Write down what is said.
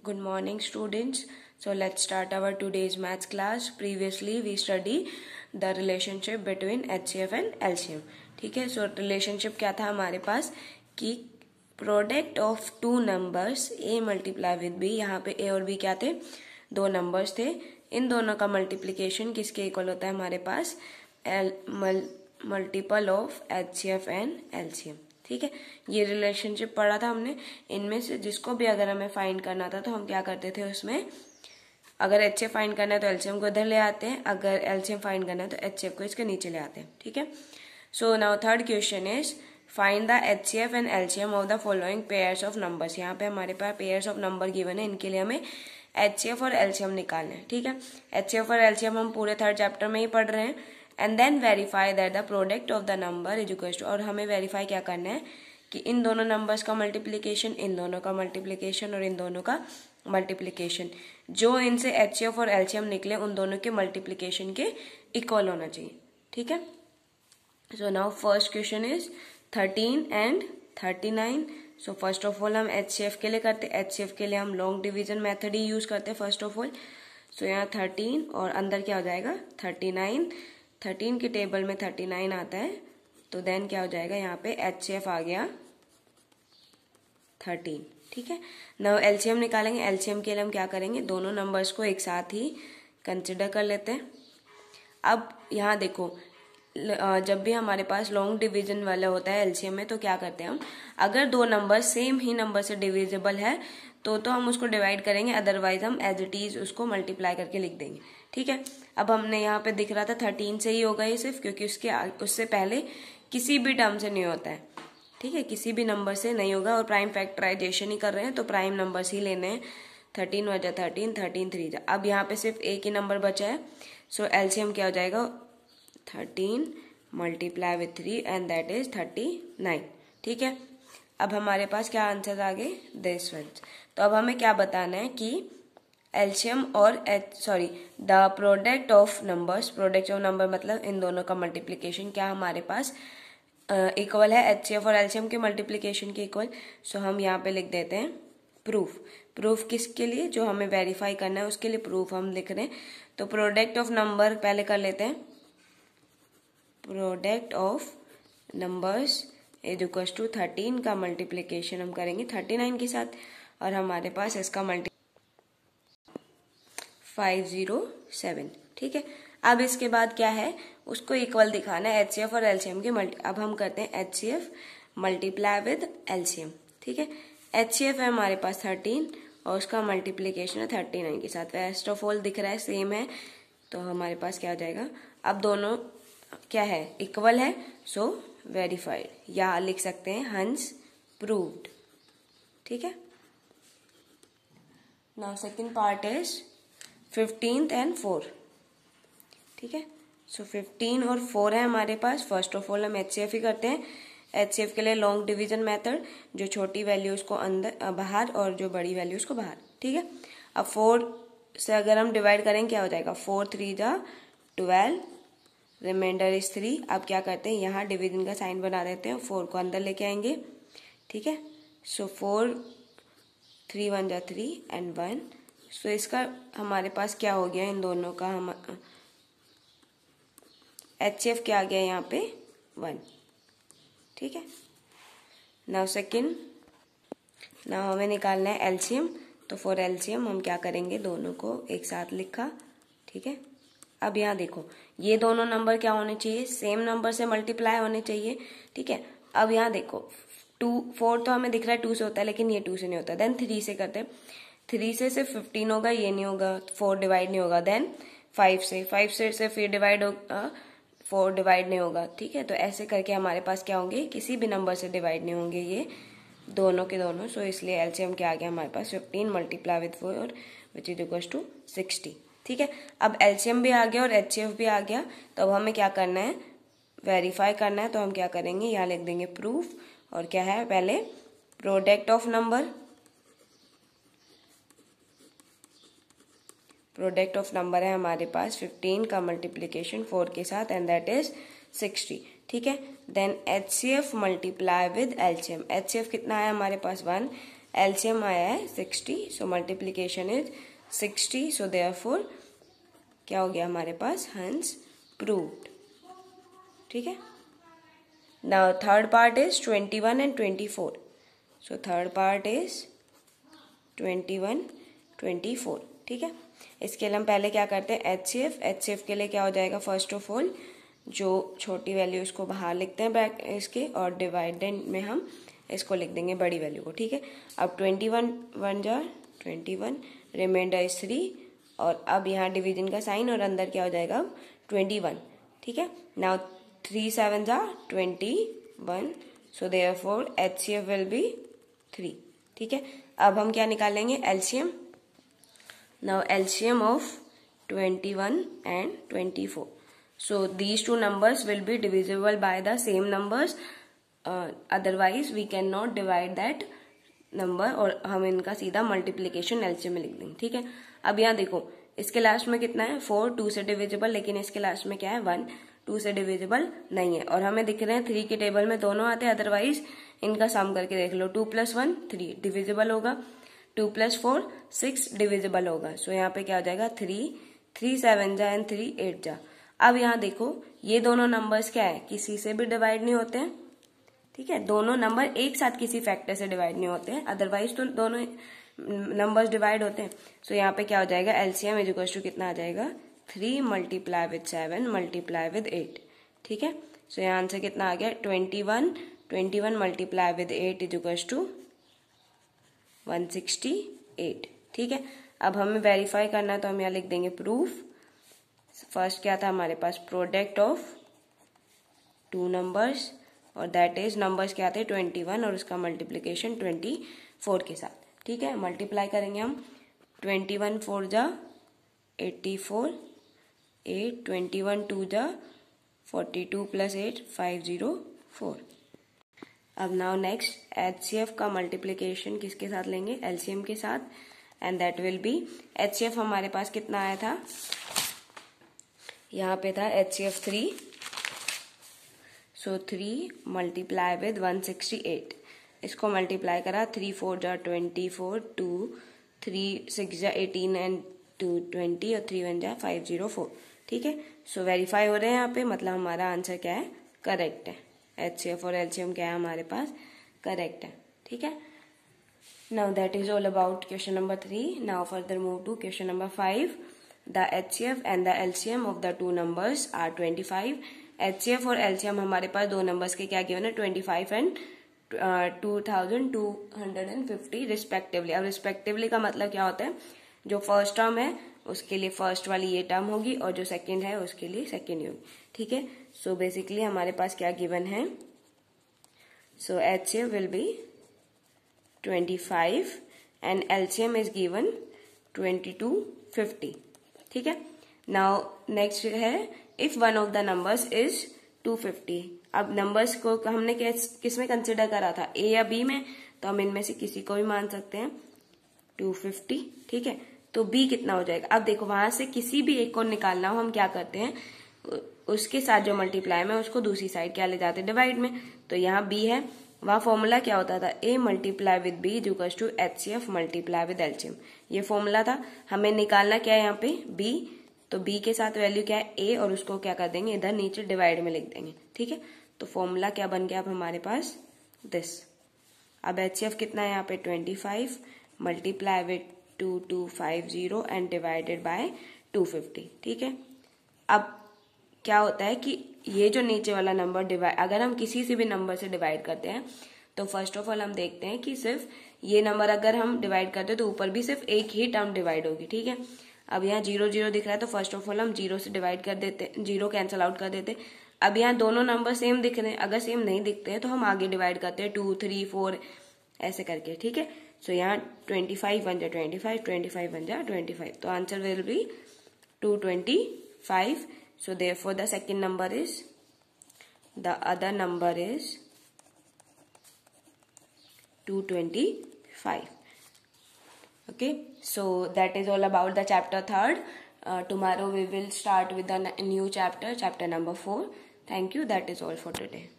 Good morning, students. So let's start our today's maths class. Previously we study the relationship between HCF and LCM. ठीक है. So relationship क्या था हमारे पास कि product of two numbers A multiply with B. यहाँ पे A और B क्या थे? दो नंबर्स थे. इन दोनों का मल्टीप्लीकेशन किसके इक्वल होता है हमारे पास? Multiple of HCF and LCM. ठीक है. ये रिलेशनशिप पढ़ा था हमने. इनमें से जिसको भी अगर हमें फाइंड करना था तो हम क्या करते थे उसमें, अगर HCF फाइंड करना है तो LCM को इधर ले आते हैं, अगर LCM फाइंड करना है तो HCF को इसके नीचे ले आते हैं. ठीक है. So now third question is find the HCF and LCM of the following pairs of numbers. यहाँ पे हमारे पास पेयर्स ऑफ नंबर गिवन है. इनके लिए हमें HCF और LCM निकालना है. ठीक है. HCF और LCM हम पूरे थर्ड चैप्टर में ही पढ़ रहे हैं. And then verify that the product of the number is equal to, और हमें वेरीफाई क्या करना है कि इन दोनों नंबर्स का मल्टीप्लीकेशन, इन दोनों का मल्टीप्लीकेशन और इन दोनों का मल्टीप्लीकेशन जो इनसे HCF और LCM निकले उन दोनों के मल्टीप्लीकेशन के इक्वल होना चाहिए. ठीक है. So now first question is 13 and 39. So first of all हम HCF के लिए करते हैं. HCF के लिए हम लॉन्ग डिवीजन मेथड ही यूज करते हैं फर्स्ट ऑफ ऑल. सो यहाँ 13 और अंदर क्या हो जाएगा 39. 13 के टेबल में 39 आता है तो देन क्या हो जाएगा यहाँ पे HCF आ गया 13. ठीक है. नाउ LCM निकालेंगे. LCM के लिए हम क्या करेंगे, दोनों नंबर्स को एक साथ ही कंसिडर कर लेते हैं. अब यहाँ देखो, जब भी हमारे पास लॉन्ग डिवीजन वाला होता है LCM में तो क्या करते हैं हम, अगर दो नंबर सेम ही नंबर से डिविजिबल है तो हम उसको डिवाइड करेंगे, अदरवाइज हम एज इट इज उसको मल्टीप्लाई करके लिख देंगे. ठीक है. अब हमने यहाँ पे दिख रहा था 13 से ही होगा ये सिर्फ, क्योंकि उससे पहले किसी भी टर्म से नहीं होता है. ठीक है. किसी भी नंबर से नहीं होगा और प्राइम फैक्टराइजेशन ही कर रहे हैं तो प्राइम नंबर्स ही लेने हैं. 13 वजह 13, 13 3 जा. अब यहाँ पे सिर्फ एक ही नंबर बचा है. सो LCM क्या हो जाएगा 13 multiply with 3 and that is 39. ठीक है. अब हमारे पास क्या आंसर आ गए दिस वन. तो अब हमें क्या बताना है कि LCM और the product of numbers, product of number मतलब इन दोनों का मल्टीप्लीकेशन क्या हमारे पास इक्वल है HCF और LCM के मल्टीप्लीकेशन के इक्वल. सो हम यहाँ पे लिख देते हैं प्रूफ. प्रूफ किसके लिए, जो हमें वेरीफाई करना है उसके लिए प्रूफ हम लिख रहे हैं. तो प्रोडक्ट ऑफ नंबर पहले कर लेते हैं. Product of numbers is equal to 13 का मल्टीप्लीकेशन हम करेंगे 39 के साथ और हमारे पास इसका 507. ठीक है. अब इसके बाद क्या है, उसको इक्वल दिखाना है HCF और LCM के अब हम करते हैं HCF मल्टीप्लाई विद LCM. ठीक है. HCF है हमारे पास 13 और उसका मल्टीप्लीकेशन है 39 के साथ. फर्स्ट ऑफ ऑल दिख रहा है सेम है तो हमारे पास क्या हो जाएगा, अब दोनों क्या है इक्वल है. सो वेरीफाइड, या लिख सकते हैं हंस प्रूव्ड. ठीक है. Now second part is 15 and 4. ठीक है. सो 15 और 4 है हमारे पास. फर्स्ट ऑफ ऑल हम HCF ही करते हैं. HCF के लिए लॉन्ग डिवीजन मेथड, जो छोटी वैल्यूज को अंदर बाहर और जो बड़ी वैल्यूज को बाहर. ठीक है. अब 4 से अगर हम डिवाइड करेंगे क्या हो जाएगा 4 3 जा 12, रिमाइंडर इज 3. अब क्या करते हैं यहाँ डिवीजन का साइन बना देते हैं, 4 को अंदर लेके आएंगे. ठीक है. सो 4 3 1 जा 3 एंड 1. सो इसका हमारे पास क्या हो गया, इन दोनों का हम HCF क्या आ गया यहाँ पे 1. ठीक है. नाउ सेकेंड, नाउ हमें निकालना है LCM. तो फॉर LCM हम क्या करेंगे, दोनों को एक साथ लिखा. ठीक है. अब यहाँ देखो ये दोनों नंबर क्या होने चाहिए, सेम नंबर से मल्टीप्लाई होने चाहिए. ठीक है. अब यहाँ देखो 4 तो हमें दिख रहा है 2 से होता है, लेकिन ये 2 से नहीं होता. देन 3 से करते हैं. 3 से सिर्फ 15 होगा, ये नहीं होगा, 4 डिवाइड नहीं होगा. देन 5 से फिर डिवाइड होगा, 4 डिवाइड नहीं होगा. ठीक है. तो ऐसे करके हमारे पास क्या होंगे, किसी भी नंबर से डिवाइड नहीं होंगे ये दोनों के दोनों. सो इसलिए LCM क्या आ गया हमारे पास 15 multiply with 4 which is equal to 60. ठीक है. अब LCM भी आ गया और HCF भी आ गया. तो अब हमें क्या करना है, वेरीफाई करना है. तो हम क्या करेंगे, यहाँ लिख देंगे प्रूफ. और क्या है पहले product of number, product of number है हमारे पास 15 का मल्टीप्लीकेशन 4 के साथ एंड दैट इज 60. ठीक है. Then HCF multiply with LCM. HCF कितना है हमारे पास 1, एलसीएम आया है 60, so multiplication is 60, so therefore क्या हो गया हमारे पास, हंस प्रूव्ड। ठीक है। Now third part is 21 and 24, so third part is 21, 24। ठीक है। इसके लिए हम पहले क्या करते हैं, एचसीएफ के लिए क्या हो जाएगा, फर्स्ट ऑफ ऑल जो छोटी वैल्यू उसको बाहर लिखते हैं बैक इसके, और डिवाइडेंड में हम इसको लिख देंगे बड़ी वैल्यू को। ठीक है। अब 21 1 जा 21, रिमाइंडर इज 3, और अब यहाँ डिवीजन का साइन और अंदर क्या हो जाएगा अब 21। ठीक है। नाउ 3 7 जा 21, so therefore HCF will B 3। ठीक है। अब हम क्या निकालेंगे, LCM. Now LCM of 21 and 24. So these two numbers will be divisible by the same numbers. Otherwise we cannot divide that number, और हम इनका सीधा मल्टीप्लीकेशन एलसीएम में लिख देंगे। ठीक है। अब यहाँ देखो इसके लास्ट में कितना है 4, 2 से डिविजिबल, लेकिन इसके लास्ट में क्या है 1, 2 से डिविजिबल नहीं है, और हमें दिख रहे हैं 3 के टेबल में दोनों आते हैं। अदरवाइज इनका सम करके देख लो, 2 + 1 3 डिविजिबल होगा, 2 + 4 6 डिविजिबल होगा। सो यहाँ पे क्या हो जाएगा 3 7 जा एंड 3 8 जा। अब यहाँ देखो ये दोनों नंबर्स क्या है, किसी से भी डिवाइड नहीं होते हैं। ठीक है। दोनों नंबर एक साथ किसी फैक्टर से डिवाइड नहीं होते हैं, अदरवाइज तो दोनों नंबर्स डिवाइड होते हैं। सो यहाँ पे क्या हो जाएगा, एलसीएम इज इक्वल टू कितना आ जाएगा, 3 × 7 × 8। ठीक है। सो यहाँ आंसर कितना आ गया, 21 × 8 इज इक्वल टू 168। ठीक है। अब हमें वेरीफाई करना है, तो हम यहाँ लिख देंगे प्रूफ। फर्स्ट क्या था हमारे पास, प्रोडक्ट ऑफ 2 नंबर्स, और दैट इज नंबर्स क्या थे 21, और उसका मल्टीप्लीकेशन 24 के साथ। ठीक है। मल्टीप्लाई करेंगे हम, 21 4 जा 84, 8 21 2 जा 42 + 8 504। अब नाउ नेक्स्ट एचसीएफ का मल्टीप्लीकेशन किसके साथ लेंगे, एलसीएम के साथ, and that will be HCF हमारे पास कितना आया था, यहाँ पे था एचसीएफ 3, सो 3 मल्टीप्लाई विद 168, इसको मल्टीप्लाई करा, 3 4 जा 24, 2 3 6 जा 18 एंड 2 20, और 3 1 जा 504। ठीक है। सो वेरीफाई हो रहे हैं यहाँ पे, मतलब हमारा आंसर क्या है, करेक्ट है। एचसीएफ और एलसीएम क्या है हमारे पास, करेक्ट है। ठीक है। Now that is all about question number 3। Now further move to question number 5। The HCF and the LCM of the 2 numbers are 25। HCF और एलसीएम हमारे पास दो नंबर्स के क्या गिवन है, 25 एंड 2250 रिस्पेक्टिवली। अब रिस्पेक्टिवली का मतलब क्या होता है, जो फर्स्ट टर्म है उसके लिए फर्स्ट वाली ये टर्म होगी, और जो सेकंड है उसके लिए सेकंड होगी। ठीक है। सो बेसिकली हमारे पास क्या गिवन है, so HCF will be 25 and LCM is given 2250। ठीक है। नाउ नेक्स्ट है, if one of the numbers is 250। अब नंबर्स को हमने किस में कंसिडर करा था, ए या बी में, तो हम इनमें से किसी को भी मान सकते हैं 250। ठीक है। तो बी कितना हो जाएगा, अब देखो वहां से किसी भी एक को निकालना हो, हम क्या करते हैं, उसके साथ जो मल्टीप्लाई में उसको दूसरी साइड क्या ले जाते हैं, डिवाइड में। तो यहाँ बी है, वहां फॉर्मूला क्या होता था, A multiply with B equals to HCF multiply with LCM. ये फॉर्मूला था। हमें निकालना क्या है यहाँ पे, बी, तो बी के साथ वैल्यू क्या है ए, और उसको क्या कर देंगे इधर नीचे डिवाइड में लिख देंगे। ठीक है। तो फॉर्मूला क्या बन गया अब हमारे पास, दिस। अब एचसीएफ कितना है यहाँ पे 25 multiply with 2250 and divided by 250। ठीक है। अब क्या होता है कि ये जो नीचे वाला नंबर डिवाइड, अगर हम किसी से भी नंबर से डिवाइड करते हैं, तो फर्स्ट ऑफ ऑल हम देखते हैं कि सिर्फ ये नंबर अगर हम डिवाइड करते हैं तो ऊपर भी सिर्फ एक ही टर्म डिवाइड होगी। ठीक है। अब यहाँ 0 0 दिख रहा है, तो फर्स्ट ऑफ ऑल हम 0 से डिवाइड कर देते, 0 कैंसिल आउट कर देते। अब यहाँ दोनों नंबर सेम दिख रहे हैं, अगर सेम नहीं दिखते हैं तो हम आगे डिवाइड करते हैं 2 3 4 ऐसे करके। ठीक है। सो यहाँ 25 1 जा 25, 25 1 जा 25, तो answer will be 225। So therefore the second number is, the other number is 225. Okay, so that is all about the chapter 3rd. Tomorrow we will start with the new chapter, chapter number 4. Thank you. That is all for today.